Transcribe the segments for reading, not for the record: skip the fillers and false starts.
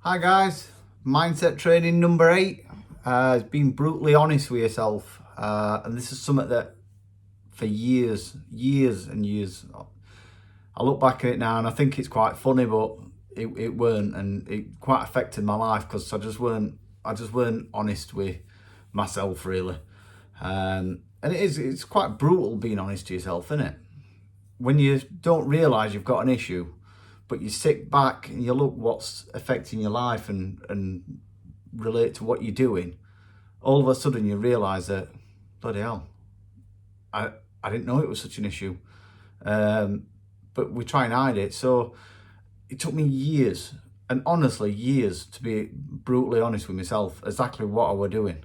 Hi guys, mindset training number 8 is being brutally honest with yourself, and this is something that for years and years, I look back at it now and I think it's quite funny, but it weren't, and it quite affected my life because I just weren't honest with myself really, and it's quite brutal being honest to yourself, isn't it? When you don't realise you've got an issue, but you sit back and you look what's affecting your life and relate to what you're doing, all of a sudden you realise that, bloody hell, I didn't know it was such an issue. But we try and hide it. So it took me years, and honestly years, to be brutally honest with myself, exactly what I were doing.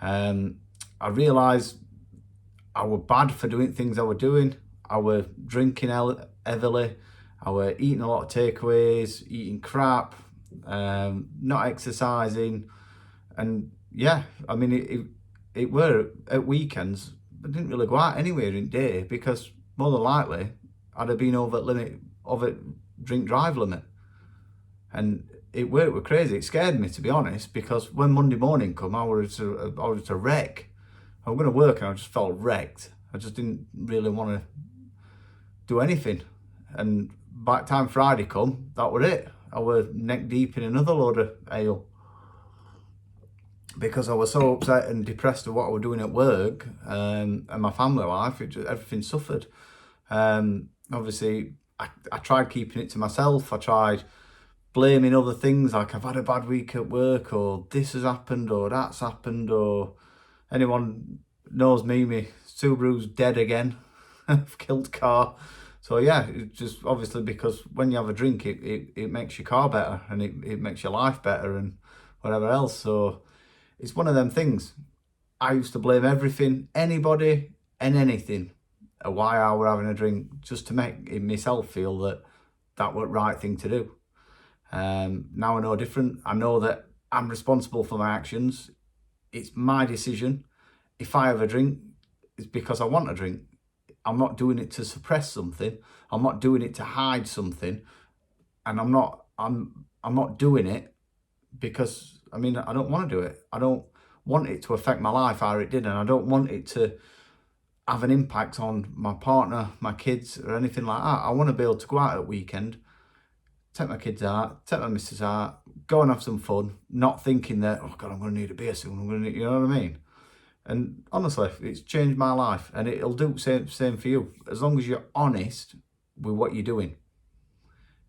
I realised I were bad for doing things I were doing. I were drinking heavily. I were eating a lot of takeaways, eating crap, not exercising. And yeah, I mean, it were at weekends, I didn't really go out anywhere in the day because more than likely I'd have been over drink drive limit. And it were crazy. It scared me, to be honest, because when Monday morning come, I was a wreck. I was going to work and I just felt wrecked. I just didn't really want to do anything. And by the time Friday come, that were it. I was neck deep in another load of ale because I was so upset and depressed at what I was doing at work, and my family life. Everything suffered. Obviously, I tried keeping it to myself. I tried blaming other things, like I've had a bad week at work, or this has happened, or that's happened, or anyone knows me, my Subaru's dead again. I've killed car. So yeah, it's just obviously because when you have a drink, it makes your car better, and it makes your life better and whatever else. So it's one of them things. I used to blame everything, anybody and anything, why I were having a drink, just to make myself feel that that was the right thing to do. Now I know different. I know that I'm responsible for my actions. It's my decision. If I have a drink, it's because I want a drink. I'm not doing it to suppress something. I'm not doing it to hide something. And I'm not doing it because, I mean, I don't want to do it. I don't want it to affect my life how it did, and I don't want it to have an impact on my partner, my kids, or anything like that. I want to be able to go out at weekend, take my kids out, take my missus out, go and have some fun, not thinking that, oh God, I'm going to need a beer soon. You know what I mean? And honestly, it's changed my life, and it'll do the same for you. As long as you're honest with what you're doing.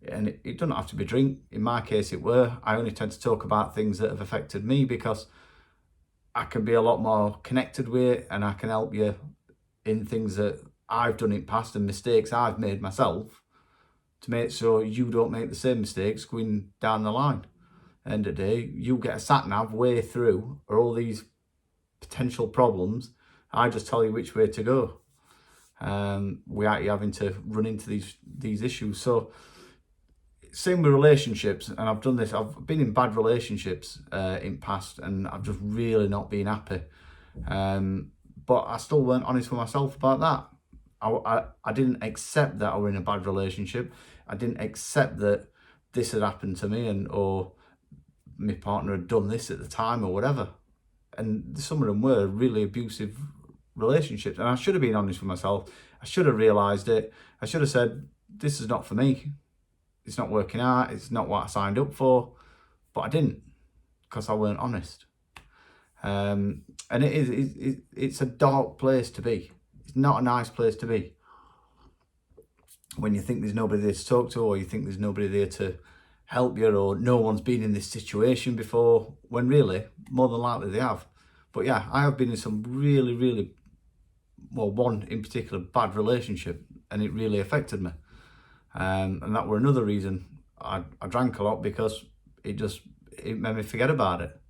And it doesn't have to be drink. In my case, it were. I only tend to talk about things that have affected me because I can be a lot more connected with it, and I can help you in things that I've done in the past and mistakes I've made myself, to make sure you don't make the same mistakes going down the line. End of the day, you get a sat nav way through all these potential problems. I just tell you which way to go, without you having to run into these issues. So same with relationships, and I've done this. I've been in bad relationships in past, and I've just really not been happy. But I still weren't honest with myself about that. I didn't accept that I were in a bad relationship. I didn't accept that this had happened to me, or my partner had done this at the time, or whatever. And some of them were really abusive relationships. And I should have been honest with myself. I should have realised it. I should have said, this is not for me. It's not working out. It's not what I signed up for. But I didn't, because I weren't honest. And it's a dark place to be. It's not a nice place to be. When you think there's nobody there to talk to, or you think there's nobody there to help you, or no one's been in this situation before, when really, more than likely they have. But yeah, I have been in some really, well, one in particular bad relationship, and it really affected me. And that were another reason I drank a lot, because it made me forget about it.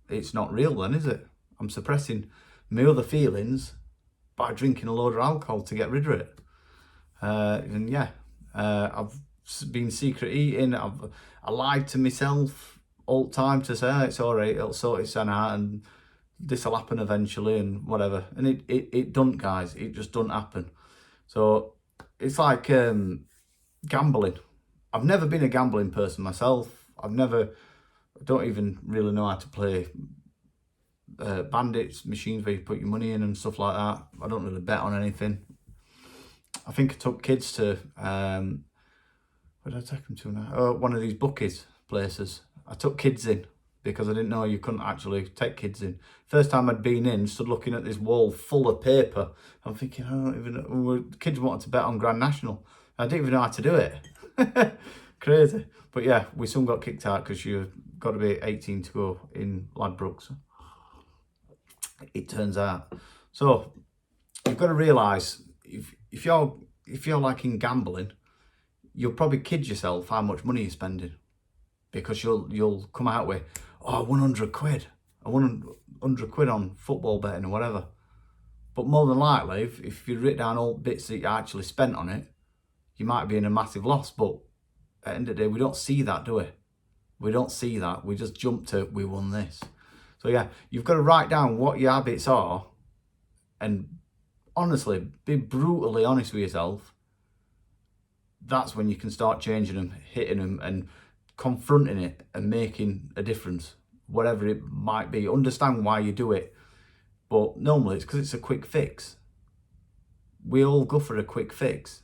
It's not real then, is it? I'm suppressing my other feelings by drinking a load of alcohol to get rid of it. And yeah, I've been secret eating. I lied to myself all the time to say, oh, it's all right, it'll sort itself out, and this will happen eventually, and whatever. And it doesn't, guys. It just doesn't happen. So it's like gambling. I've never been a gambling person myself. I don't even really know how to play bandits, machines where you put your money in and stuff like that. I don't really bet on anything. I think I took kids to, where did I take them to now? Oh, one of these bookies places. I took kids in because I didn't know you couldn't actually take kids in. First time I'd been in, stood looking at this wall full of paper. I'm thinking, I don't even know. Kids wanted to bet on Grand National. I didn't even know how to do it. Crazy. But yeah, we soon got kicked out because you've got to be 18 to go in Ladbrokes, it turns out. So you've got to realise, if you're like in gambling, you'll probably kid yourself how much money you're spending, because you'll come out with, oh, 100 quid. I won 100 quid on football betting or whatever. But more than likely, if you write down all bits that you actually spent on it, you might be in a massive loss. But at the end of the day, we don't see that, do we? We don't see that. We just jump to, we won this. So yeah, you've got to write down what your habits are and honestly, be brutally honest with yourself. That's when you can start changing them, hitting them and confronting it and making a difference, whatever it might be. Understand why you do it. But normally it's because it's a quick fix. We all go for a quick fix.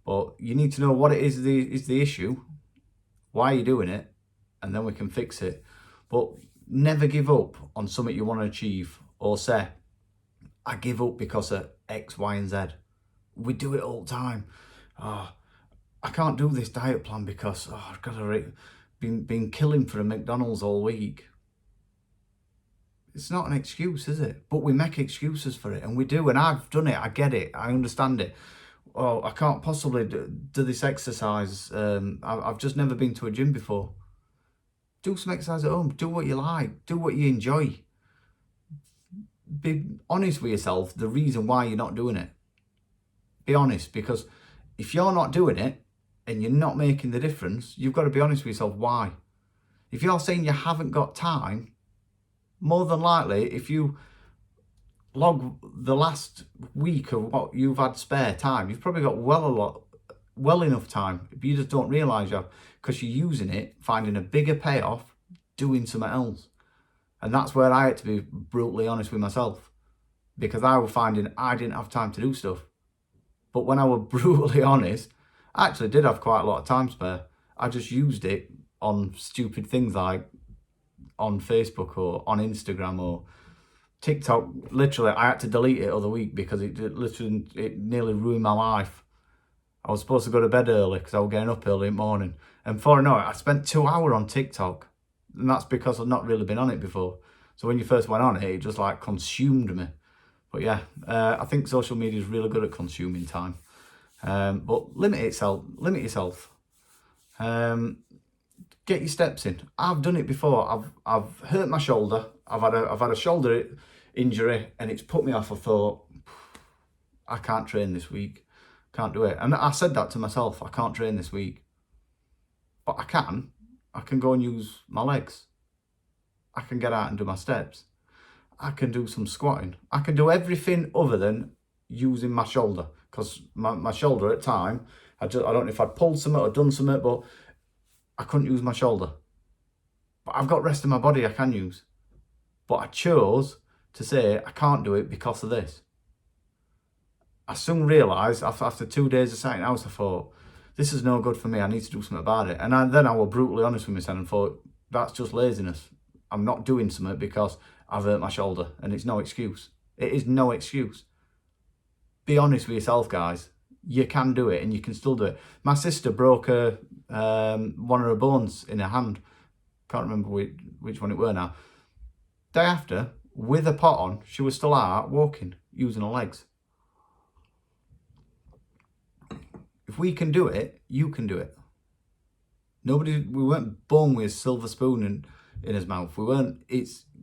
But you need to know what it is the issue, why you're doing it, and then we can fix it. But never give up on something you want to achieve, or say, I give up because of X, Y, and Z. We do it all the time. Oh, I can't do this diet plan because I've got to been killing for a McDonald's all week. It's not an excuse, is it? But we make excuses for it, and we do, and I've done it, I get it, I understand it. Oh, I can't possibly do this exercise. I've just never been to a gym before. Do some exercise at home, do what you like, do what you enjoy. Be honest with yourself, the reason why you're not doing it. Be honest, because if you're not doing it and you're not making the difference, you've got to be honest with yourself why. If you're saying you haven't got time, more than likely, if you log the last week of what you've had spare time, you've probably got well enough time, but you just don't realise you have, because you're using it, finding a bigger payoff, doing something else. And that's where I had to be brutally honest with myself, because I was finding I didn't have time to do stuff. But when I was brutally honest, I actually did have quite a lot of time spare. I just used it on stupid things like on Facebook or on Instagram or TikTok. Literally, I had to delete it other week because it nearly ruined my life. I was supposed to go to bed early because I was getting up early in the morning. And before I know it, I spent 2 hours on TikTok. And that's because I've not really been on it before. So when you first went on it, it just like consumed me. But yeah, I think social media is really good at consuming time. But limit yourself. Get your steps in. I've done it before. I've hurt my shoulder. I've had a shoulder injury, and it's put me off. I thought, I can't train this week. Can't do it. And I said that to myself. I can't train this week. But I can. I can go and use my legs. I can get out and do my steps. I can do some squatting. I can do everything other than using my shoulder, because my shoulder at the time, I don't know if I'd pulled something or done something, but I couldn't use my shoulder. But I've got rest of my body I can use. But I chose to say I can't do it because of this. I soon realised after 2 days of sitting out, I thought, this is no good for me. I need to do something about it. And then I was brutally honest with myself and thought, that's just laziness. I'm not doing something because I've hurt my shoulder, and it's no excuse. It is no excuse. Be honest with yourself, guys. You can do it, and you can still do it. My sister broke one of her bones in her hand. Can't remember which one it were now. Day after, with a pot on, she was still out walking, using her legs. If we can do it, you can do it. We weren't born with a silver spoon in his mouth.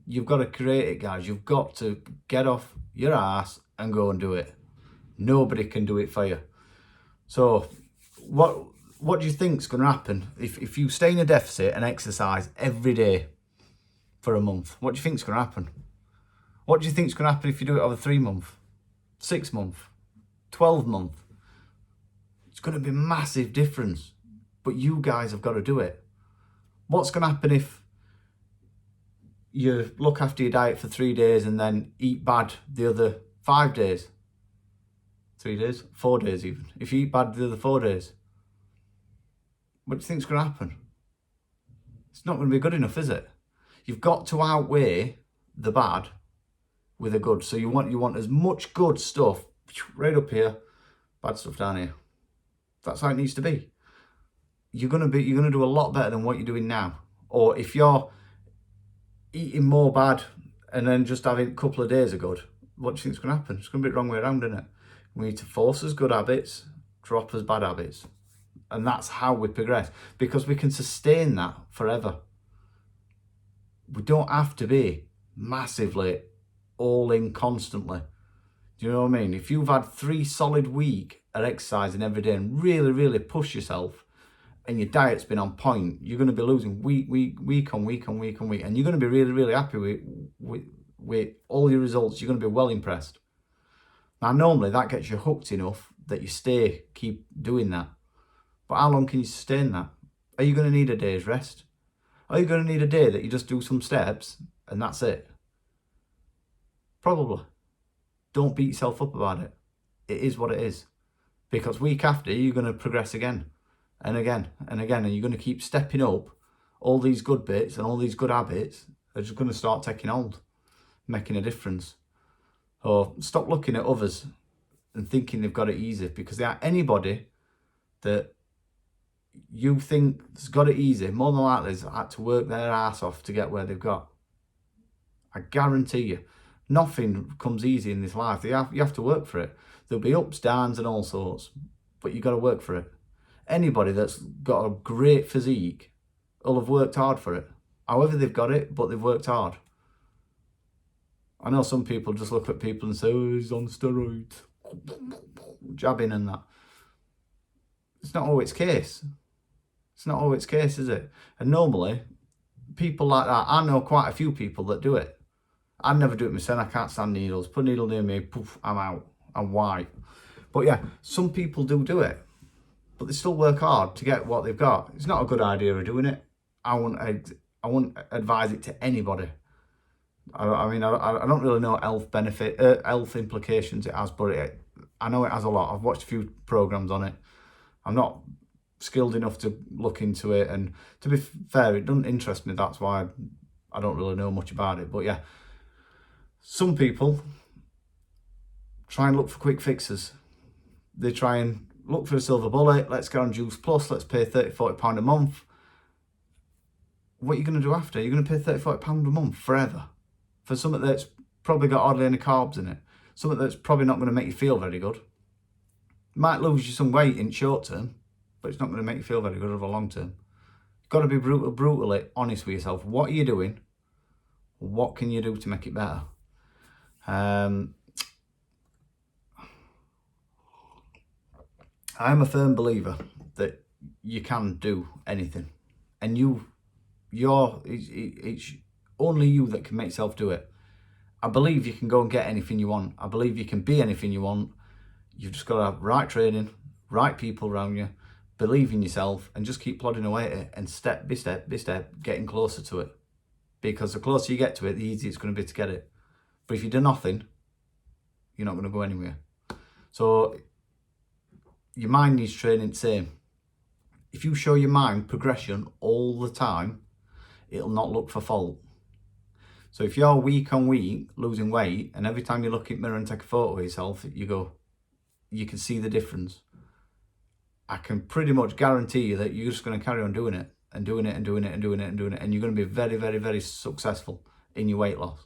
You've got to create it, guys. You've got to get off your ass and go and do it. Nobody can do it for you. So what do you think's going to happen if you stay in a deficit and exercise every day for a month? What do you think's going to happen? What do you think's going to happen if you do it over 3 months, 6 months, 12 months? It's going to be a massive difference. But you guys have got to do it. What's going to happen if you look after your diet for 3 days and then eat bad the other 5 days? 3 days? 4 days even. If you eat bad the other 4 days, what do you think's going to happen? It's not going to be good enough, is it? You've got to outweigh the bad with the good. So you want as much good stuff right up here, bad stuff down here. That's how it needs to be. You're gonna do a lot better than what you're doing now. Or if you're eating more bad and then just having a couple of days of good, what do you think's gonna happen? It's gonna be the wrong way around, isn't it? We need to force us good habits, drop us bad habits. And that's how we progress, because we can sustain that forever. We don't have to be massively all in constantly. Do you know what I mean? If you've had 3 solid weeks of exercising every day and really, really push yourself, and your diet's been on point, you're going to be losing week on week, and you're going to be really, really happy with all your results. You're going to be well impressed. Now, normally that gets you hooked enough that you keep doing that. But how long can you sustain that? Are you going to need a day's rest? Are you going to need a day that you just do some steps and that's it? Probably. Don't beat yourself up about it. It is what it is. Because week after, you're going to progress again and again and again. And you're going to keep stepping up. All these good bits and all these good habits are just going to start taking hold, making a difference. Or stop looking at others and thinking they've got it easy, because there are anybody that you think has got it easy, more than likely has had to work their ass off to get where they've got. I guarantee you, nothing comes easy in this life. You have to work for it. There'll be ups, downs and all sorts, but you got to work for it. Anybody that's got a great physique will have worked hard for it. However they've got it, but they've worked hard. I know some people just look at people and say, oh, he's on steroids, jabbing and that. It's not always the case. It's not always the case, is it? And normally, people like that, I know quite a few people that do it. I'd never do it myself. I can't stand needles. Put a needle near me, poof, I'm out. I'm white. But yeah, some people do it. But they still work hard to get what they've got. It's not a good idea of doing it. I wouldn't advise it to anybody. I mean, I don't really know health implications it has, but I know it has a lot. I've watched a few programs on it. I'm not skilled enough to look into it, and to be fair, it doesn't interest me. That's why I don't really know much about it. But yeah, some people try and look for quick fixes. They try and look for a silver bullet. Let's get on Juice Plus. Let's pay £30-40 a month. What are you going to do after? You're going to pay £30-40 a month forever for something that's probably got hardly any carbs in it. Something that's probably not going to make you feel very good. Might lose you some weight in short term, but it's not going to make you feel very good over long term. You've got to be brutally honest with yourself. What are you doing? What can you do to make it better? I'm a firm believer that you can do anything, and it's only you that can make yourself do it. I believe you can go and get anything you want. I believe you can be anything you want. You've just got to have right training, right people around you, believe in yourself, and just keep plodding away at it, and step by step, getting closer to it. Because the closer you get to it, the easier it's going to be to get it. But if you do nothing, you're not going to go anywhere. So your mind needs training the same. If you show your mind progression all the time, it'll not look for fault. So if you're week on week losing weight, and every time you look in the mirror and take a photo of yourself, you can see the difference. I can pretty much guarantee you that you're just going to carry on doing it, and doing it, and doing it, and doing it, and doing it, and you're going to be very, very, very successful in your weight loss.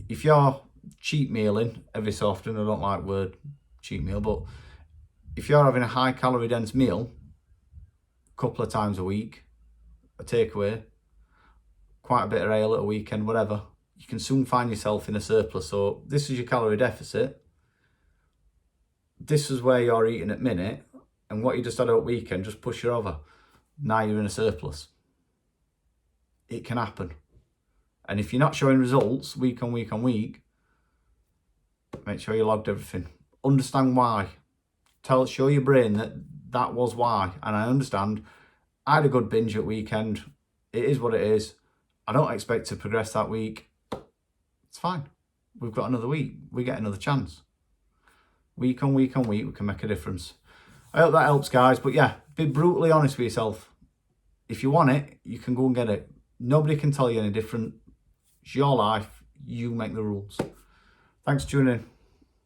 If you're cheat mealing every so often, I don't like the word cheat meal, but if you're having a high calorie dense meal a couple of times a week, a takeaway, quite a bit of ale at a weekend, whatever, you can soon find yourself in a surplus. So this is your calorie deficit. This is where you're eating at minute, and what you just had at weekend, just push you over. Now you're in a surplus. It can happen. And if you're not showing results week on week on week, make sure you logged everything. Understand why. Show your brain that was why. And I understand I had a good binge at weekend. It is what it is. I don't expect to progress that week. It's fine. We've got another week. We get another chance. Week on week on week, we can make a difference. I hope that helps, guys. But yeah, be brutally honest with yourself. If you want it, you can go and get it. Nobody can tell you any different. It's your life. You make the rules. Thanks for tuning in.